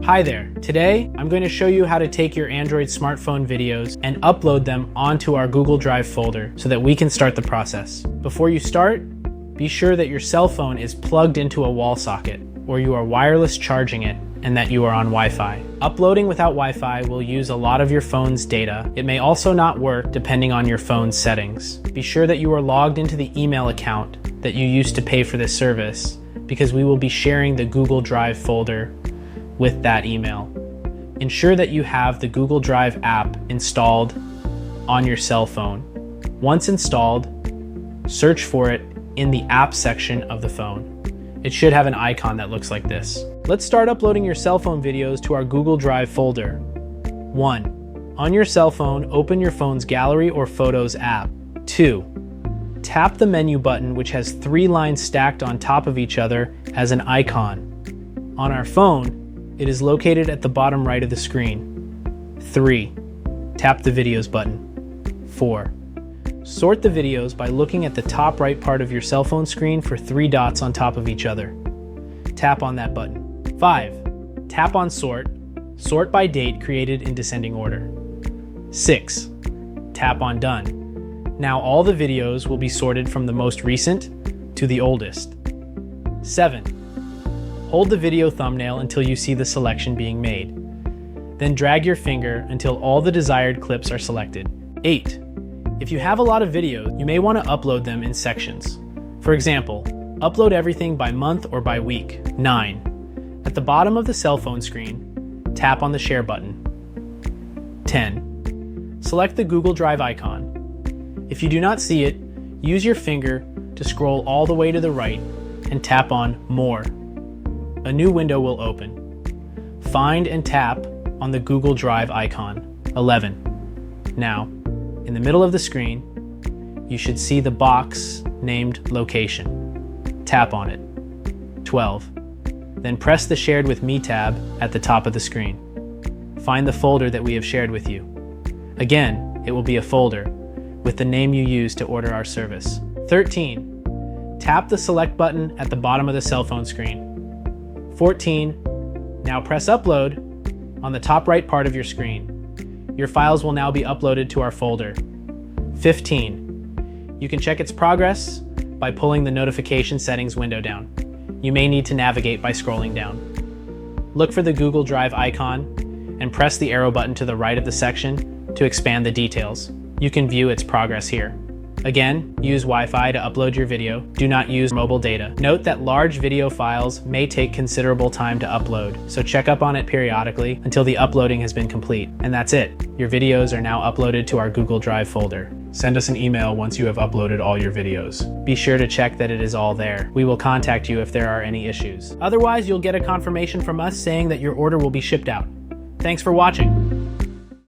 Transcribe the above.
Hi there. Today, I'm going to show you how to take your Android smartphone videos and upload them onto our Google Drive folder so that we can start the process. Before you start, be sure that your cell phone is plugged into a wall socket, or you are wireless charging it, and that you are on Wi-Fi. Uploading without Wi-Fi will use a lot of your phone's data. It may also not work depending on your phone's settings. Be sure that you are logged into the email account that you used to pay for this service, because we will be sharing the Google Drive folder with that email. Ensure that you have the Google Drive app installed on your cell phone. Once installed, search for it in the app section of the phone. It should have an icon that looks like this. Let's start uploading your cell phone videos to our Google Drive folder. 1. On your cell phone, open your phone's Gallery or Photos app. 2. Tap the menu button, which has 3 lines stacked on top of each other as an icon. On our phone, it is located at the bottom right of the screen. 3. Tap the Videos button. 4. Sort the videos by looking at the top right part of your cell phone screen for 3 dots on top of each other. Tap on that button. 5. Tap on Sort. Sort by date created in descending order. 6. Tap on Done. Now all the videos will be sorted from the most recent to the oldest. 7. Hold the video thumbnail until you see the selection being made. Then drag your finger until all the desired clips are selected. 8. If you have a lot of videos, you may want to upload them in sections. For example, upload everything by month or by week. 9. At the bottom of the cell phone screen, tap on the Share button. 10. Select the Google Drive icon. If you do not see it, use your finger to scroll all the way to the right and tap on More. A new window will open. Find and tap on the Google Drive icon. 11. Now, in the middle of the screen, you should see the box named Location. Tap on it. 12. Then press the Shared with Me tab at the top of the screen. Find the folder that we have shared with you. Again, it will be a folder with the name you used to order our service. 13. Tap the Select button at the bottom of the cell phone screen. 14. Now press Upload on the top right part of your screen. Your files will now be uploaded to our folder. 15. You can check its progress by pulling the notification settings window down. You may need to navigate by scrolling down. Look for the Google Drive icon and press the arrow button to the right of the section to expand the details. You can view its progress here. Again, use Wi-Fi to upload your video. Do not use mobile data. Note that large video files may take considerable time to upload, so check up on it periodically until the uploading has been complete. And that's it. Your videos are now uploaded to our Google Drive folder. Send us an email once you have uploaded all your videos. Be sure to check that it is all there. We will contact you if there are any issues. Otherwise, you'll get a confirmation from us saying that your order will be shipped out. Thanks for watching.